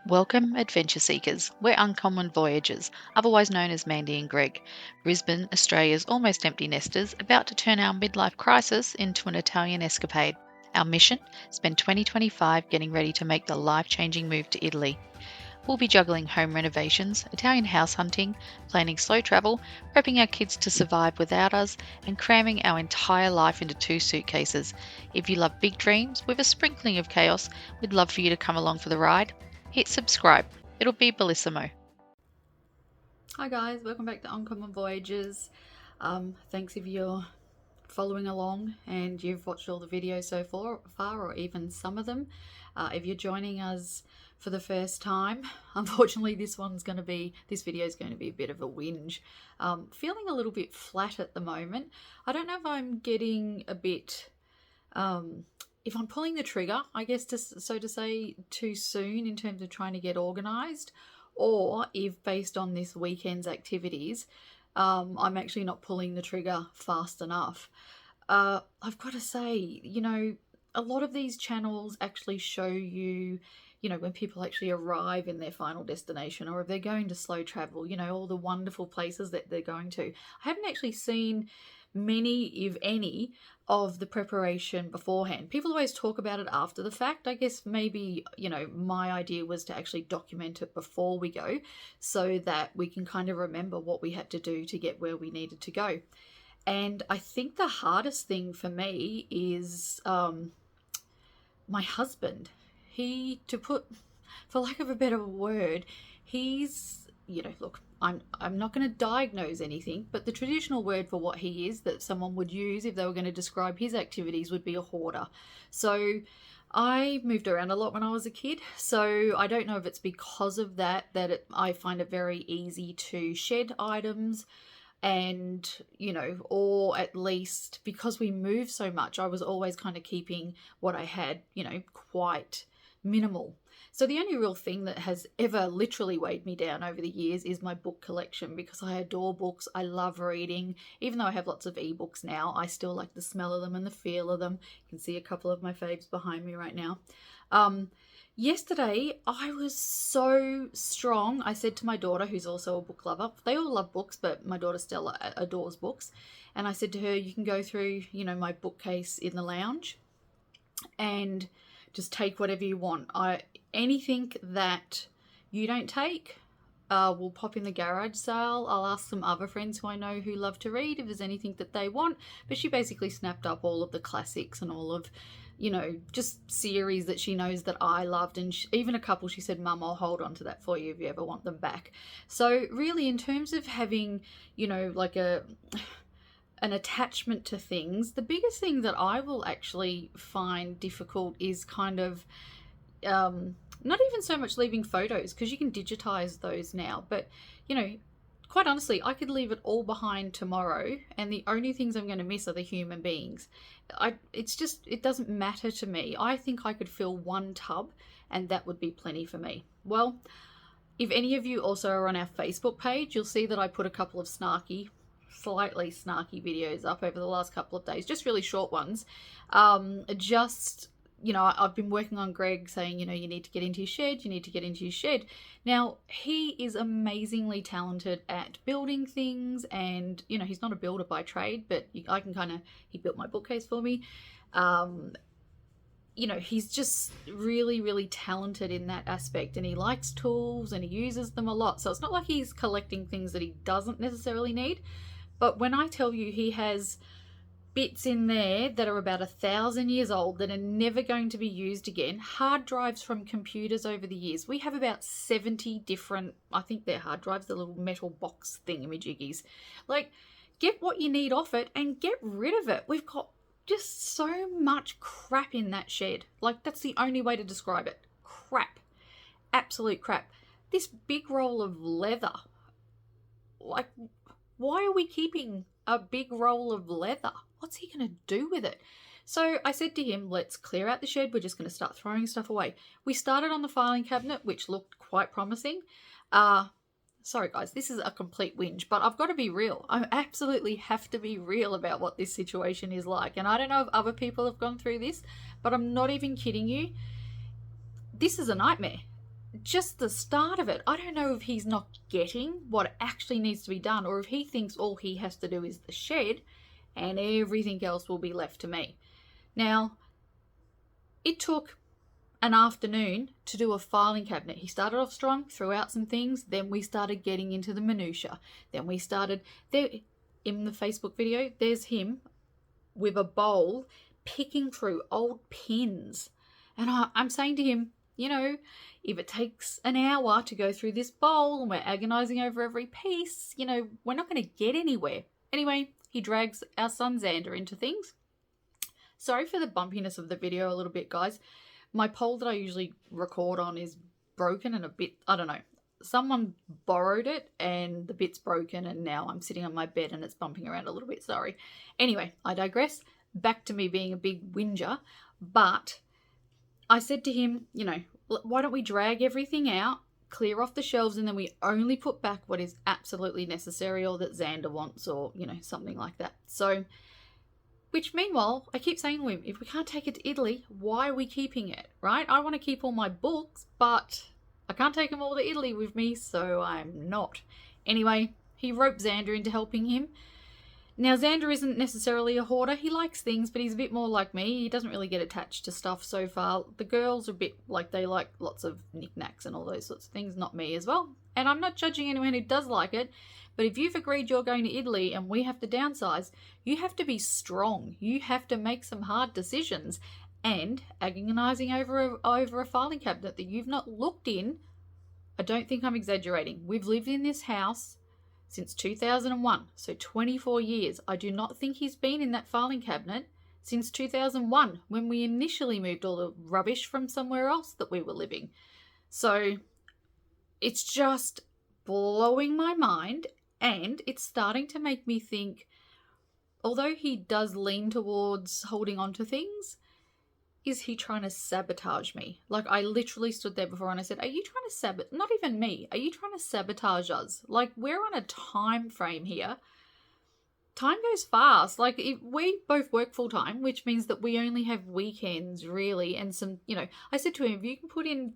Welcome, adventure seekers. We're uncommon voyagers, otherwise known as Mandy and Greg, Brisbane, Australia's almost empty nesters, about to turn our midlife crisis into an Italian escapade. Our mission? Spend 2025 getting ready to make the life-changing move to Italy. We'll be juggling home renovations, Italian house hunting, planning slow travel, prepping our kids to survive without us, and cramming our entire life into 2 suitcases. If you love big dreams with a sprinkling of chaos, we'd love for you to come along for the ride. Hit subscribe. It'll be bellissimo. Hi guys, welcome back to Uncommon Voyagers. Thanks if you're following along and you've watched all the videos so far or even some of them. If you're joining us for the first time, unfortunately this video is going to be a bit of a whinge. Feeling a little bit flat at the moment. I don't know if I'm getting a bit if I'm pulling the trigger, I guess, so to say, too soon in terms of trying to get organised, or if based on this weekend's activities, I'm actually not pulling the trigger fast enough. I've got to say, a lot of these channels actually show you, when people actually arrive in their final destination, or if they're going to slow travel, all the wonderful places that they're going to. I haven't actually seen many, if any, of the preparation beforehand. People always talk about it after the fact. I guess maybe, my idea was to actually document it before we go so that we can kind of remember what we had to do to get where we needed to go. And I think the hardest thing for me is my husband. For lack of a better word, he's, look, I'm not going to diagnose anything, but the traditional word for what he is that someone would use if they were going to describe his activities would be a hoarder. So I moved around a lot when I was a kid, so I don't know if it's because of that I find it very easy to shed items, and or at least because we move so much, I was always kind of keeping what I had quite minimal. So the only real thing that has ever literally weighed me down over the years is my book collection, because I adore books. I love reading. Even though I have lots of ebooks now, I still like the smell of them and the feel of them. You can see a couple of my faves behind me right now. Yesterday, I was so strong. I said to my daughter, who's also a book lover, they all love books, but my daughter Stella adores books. And I said to her, you can go through, my bookcase in the lounge and just take whatever you want. Anything that you don't take, we'll pop in the garage sale. I'll ask some other friends who I know who love to read if there's anything that they want. But she basically snapped up all of the classics and all of, just series that she knows that I loved. And even a couple, she said, Mum, I'll hold on to that for you if you ever want them back. So really, in terms of having, like an attachment to things, the biggest thing that I will actually find difficult is kind of not even so much leaving photos, because you can digitize those now, but quite honestly, I could leave it all behind tomorrow and the only things I'm going to miss are the human beings. It doesn't matter to me. I think I could fill one tub and that would be plenty for me. Well, if any of you also are on our Facebook page, you'll see that I put a couple of slightly snarky videos up over the last couple of days, just really short ones. I've been working on Greg saying, you need to get into his shed. Now, he is amazingly talented at building things, and, he's not a builder by trade, but he built my bookcase for me. He's just really, really talented in that aspect, and he likes tools and he uses them a lot. So it's not like he's collecting things that he doesn't necessarily need. But when I tell you he has bits in there that are about 1,000 years old that are never going to be used again, hard drives from computers over the years. We have about 70 different, I think they're hard drives, the little metal box thingamajiggies. Like, get what you need off it and get rid of it. We've got just so much crap in that shed. Like, that's the only way to describe it. Crap. Absolute crap. This big roll of leather. Like, why are we keeping a big roll of leather? What's he going to do with it? So I said to him, let's clear out the shed. We're just going to start throwing stuff away. We started on the filing cabinet, which looked quite promising. Sorry guys, this is a complete whinge, but I've got to be real. I absolutely have to be real about what this situation is like. And I don't know if other people have gone through this, but I'm not even kidding you. This is a nightmare. just the start of it. I don't know if he's not getting what actually needs to be done, or if he thinks all he has to do is the shed and everything else will be left to me. Now, it took an afternoon to do a filing cabinet. He started off strong, threw out some things, then we started getting into the minutiae. Then we started, there in the Facebook video, there's him with a bowl picking through old pins. And I'm saying to him, you know, if it takes an hour to go through this bowl and we're agonizing over every piece, you know, we're not going to get anywhere. Anyway, he drags our son Xander into things. Sorry for the bumpiness of the video a little bit, guys. My pole that I usually record on is broken and a bit, I don't know. Someone borrowed it and the bit's broken and now I'm sitting on my bed and it's bumping around a little bit. Sorry. Anyway, I digress. Back to me being a big whinger. But I said to him, you know, why don't we drag everything out, clear off the shelves, and then we only put back what is absolutely necessary or that Xander wants or, you know, something like that. So, which meanwhile, I keep saying to him, if we can't take it to Italy, why are we keeping it, right? I want to keep all my books, but I can't take them all to Italy with me, so I'm not. Anyway, he roped Xander into helping him. Now, Xander isn't necessarily a hoarder. He likes things, but he's a bit more like me. He doesn't really get attached to stuff so far. The girls are a bit like they like lots of knickknacks and all those sorts of things, not me as well. And I'm not judging anyone who does like it, but if you've agreed you're going to Italy and we have to downsize, you have to be strong. You have to make some hard decisions. And agonizing over a filing cabinet that you've not looked in, I don't think I'm exaggerating. We've lived in this house since 2001, so 24 years. I do not think he's been in that filing cabinet since 2001, when we initially moved all the rubbish from somewhere else that we were living. So it's just blowing my mind, and it's starting to make me think, although he does lean towards holding on to things, is he trying to sabotage me? Like, I literally stood there before and I said, are you trying to sabotage, not even me, are you trying to sabotage us? Like, we're on a time frame here. Time goes fast. Like, we both work full time, which means that we only have weekends really, and some, you know, I said to him, if you can put in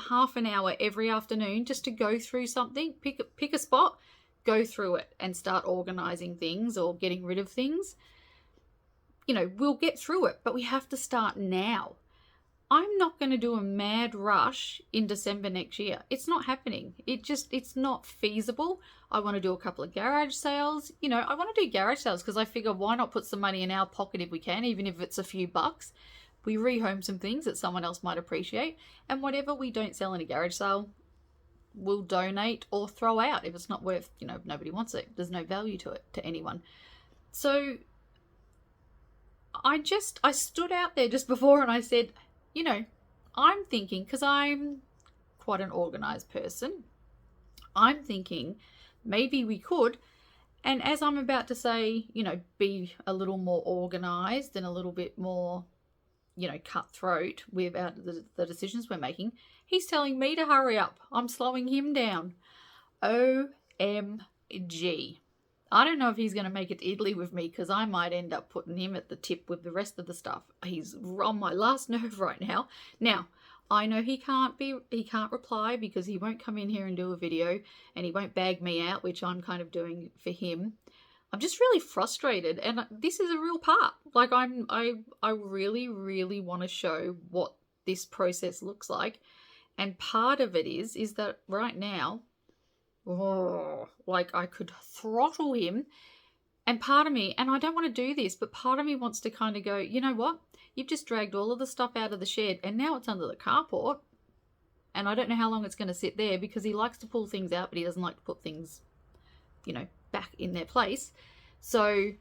half an hour every afternoon just to go through something, pick a spot, go through it and start organizing things or getting rid of things, you know, we'll get through it, but we have to start now. I'm not going to do a mad rush in December next year. It's not happening. It's not feasible. I want to do a couple of garage sales. You know, I want to do garage sales because I figure, why not put some money in our pocket if we can, even if it's a few bucks. We rehome some things that someone else might appreciate, and whatever we don't sell in a garage sale, we'll donate or throw out if it's not worth, you know, nobody wants it. There's no value to it, to anyone. So I stood out there just before and I said, you know, I'm thinking, because I'm quite an organized person, I'm thinking maybe we could, and as I'm about to say, you know, be a little more organized and a little bit more, you know, cutthroat with the decisions we're making, he's telling me to hurry up. I'm slowing him down. OMG. I don't know if he's going to make it to Italy with me, because I might end up putting him at the tip with the rest of the stuff. He's on my last nerve right now. Now, I know he can't reply because he won't come in here and do a video, and he won't bag me out, which I'm kind of doing for him. I'm just really frustrated, and this is a real part. Like, I really, really want to show what this process looks like, and part of it is that right now, like, I could throttle him, and part of me, and I don't want to do this, but part of me wants to kind of go, you know what? You've just dragged all of the stuff out of the shed, and now it's under the carport, and I don't know how long it's going to sit there, because he likes to pull things out, but he doesn't like to put things, you know, back in their place. So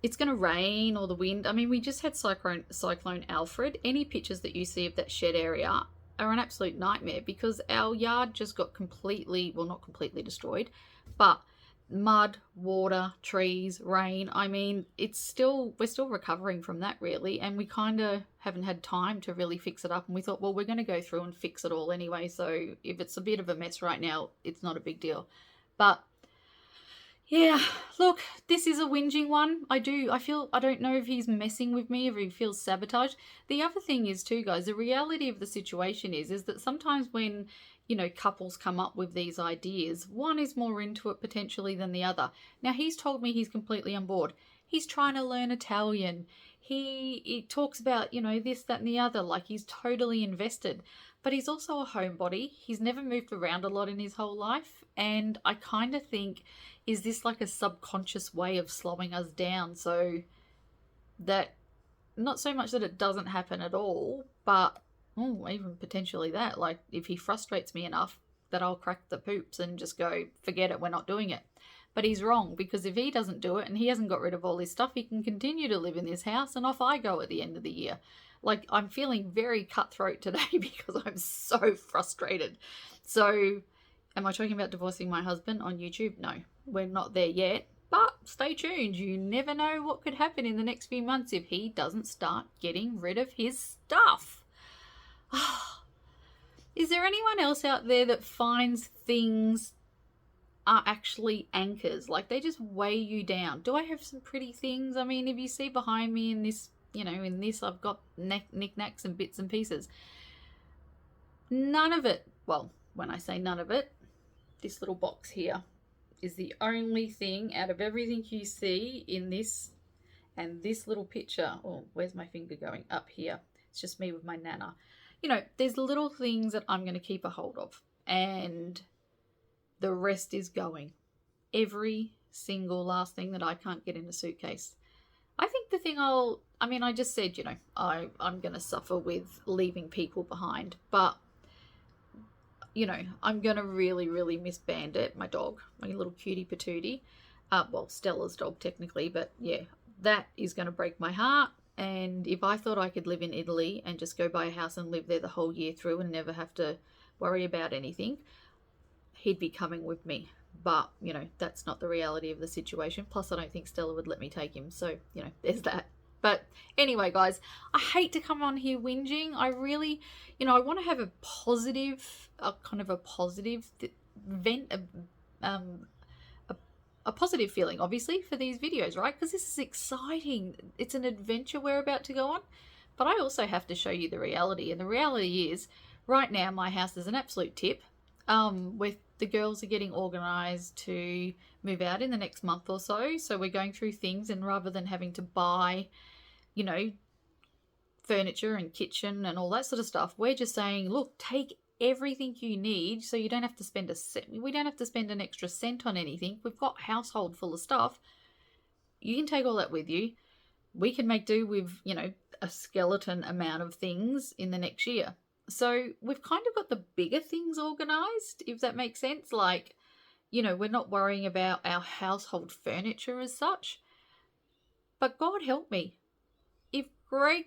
it's going to rain or the wind. I mean, we just had Cyclone Alfred. Any pictures that you see of that shed area are an absolute nightmare, because our yard just got completely, well, not completely destroyed, but mud, water, trees, rain. I mean, we're still recovering from that really, and we kind of haven't had time to really fix it up, and we thought, well, we're going to go through and fix it all anyway, so if it's a bit of a mess right now, it's not a big deal. But Yeah, look, this is a whinging one. I don't know if he's messing with me, if he feels sabotaged. The other thing is too, guys, the reality of the situation is that sometimes when, couples come up with these ideas, one is more into it potentially than the other. Now, he's told me he's completely on board. He's trying to learn Italian. He talks about, this, that, and the other, like he's totally invested. But he's also a homebody. He's never moved around a lot in his whole life. And I kind of think, is this like a subconscious way of slowing us down so that, not so much that it doesn't happen at all, but even potentially that, like if he frustrates me enough that I'll crack the poops and just go, forget it, we're not doing it. But he's wrong, because if he doesn't do it and he hasn't got rid of all his stuff, he can continue to live in this house and off I go at the end of the year. Like, I'm feeling very cutthroat today because I'm so frustrated. So, am I talking about divorcing my husband on YouTube? No, we're not there yet. But stay tuned. You never know what could happen in the next few months if he doesn't start getting rid of his stuff. Is there anyone else out there that finds things are actually anchors? Like, they just weigh you down. Do I have some pretty things? I mean, if you see behind me in this, in this I've got knickknacks and bits and pieces. None of it, well, when I say none of it, this little box here is the only thing out of everything you see in this and this little picture. Oh, where's my finger going? Up here. It's just me with my nana. There's little things that I'm going to keep a hold of, and the rest is going. Every single last thing that I can't get in a suitcase. I think the thing I just said, I'm going to suffer with leaving people behind, but I'm going to really, really miss Bandit, my dog, my little cutie patootie. Well, Stella's dog technically, but yeah, that is going to break my heart. And if I thought I could live in Italy and just go buy a house and live there the whole year through and never have to worry about anything, he'd be coming with me. But, that's not the reality of the situation. Plus, I don't think Stella would let me take him. So, there's that. But anyway, guys, I hate to come on here whinging. I really, I want to have a positive, vent, a positive feeling, obviously, for these videos, right? Because this is exciting. It's an adventure we're about to go on. But I also have to show you the reality. And the reality is, right now, my house is an absolute tip. With the girls are getting organised to move out in the next month or so. So we're going through things, and rather than having to buy, furniture and kitchen and all that sort of stuff, we're just saying, look, take everything you need so you don't have to spend we don't have to spend an extra cent on anything. We've got household full of stuff. You can take all that with you. We can make do with, a skeleton amount of things in the next year. So we've kind of got the bigger things organised, if that makes sense. Like, we're not worrying about our household furniture as such. But God help me, if Greg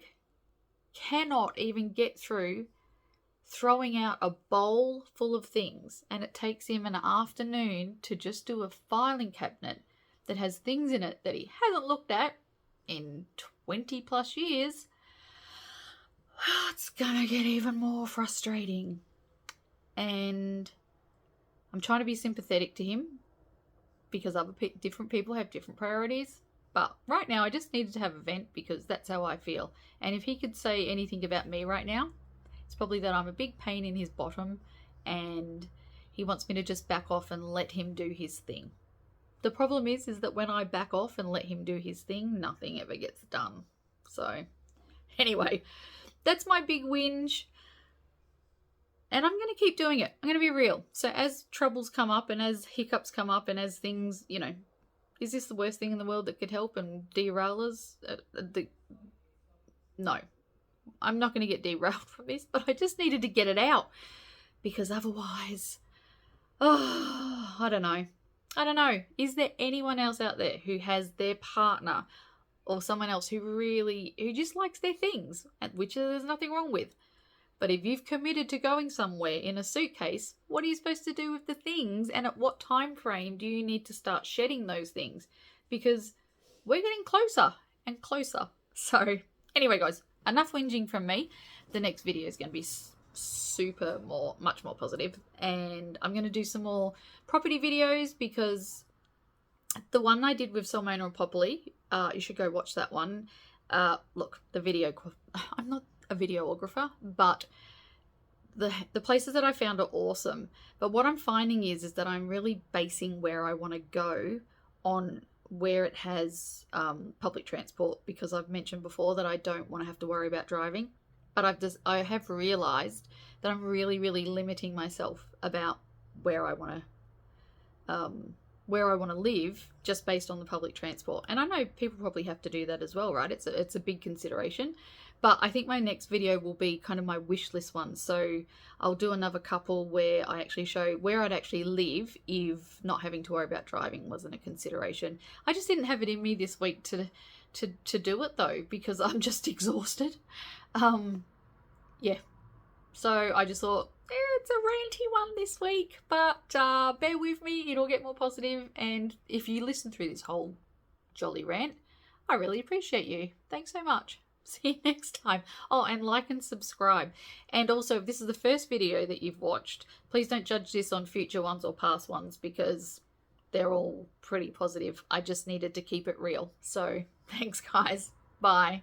cannot even get through throwing out a bowl full of things, and it takes him an afternoon to just do a filing cabinet that has things in it that he hasn't looked at in 20 plus years, it's gonna get even more frustrating. And I'm trying to be sympathetic to him because different people have different priorities. But right now, I just needed to have a vent because that's how I feel. And if he could say anything about me right now, it's probably that I'm a big pain in his bottom and he wants me to just back off and let him do his thing. The problem is that when I back off and let him do his thing, nothing ever gets done. So anyway, that's my big whinge. And I'm going to keep doing it. I'm going to be real. So as troubles come up and as hiccups come up and as things, is this the worst thing in the world that could help and derail us? No, I'm not going to get derailed from this, but I just needed to get it out because otherwise, I don't know. Is there anyone else out there who has their partner or someone else who just likes their things, which there's nothing wrong with? But if you've committed to going somewhere in a suitcase, what are you supposed to do with the things? And at what time frame do you need to start shedding those things? Because we're getting closer and closer. So anyway, guys, enough whinging from me. The next video is going to be much more positive. And I'm going to do some more property videos because The one I did with Salmona and Popoli, you should go watch that one. Look, the video, I'm not a videographer, but the places that I found are awesome. But what I'm finding is that I'm really basing where I want to go on where it has public transport, because I've mentioned before that I don't want to have to worry about driving. But I have realized that I'm really, really limiting myself about where I want to live just based on the public transport. And I know people probably have to do that as well, right? It's a big consideration. But I think my next video will be kind of my wish list one. So I'll do another couple where I actually show where I'd actually live if not having to worry about driving wasn't a consideration. I just didn't have it in me this week to do it though, because I'm just exhausted. Yeah. So I just thought, it's a ranty one this week, but bear with me, it'll get more positive. And if you listen through this whole jolly rant, I really appreciate you. Thanks so much. See you next time. Oh, and like and subscribe. And also, if this is the first video that you've watched, please don't judge this on future ones or past ones, because they're all pretty positive. I just needed to keep it real. So thanks, guys. Bye.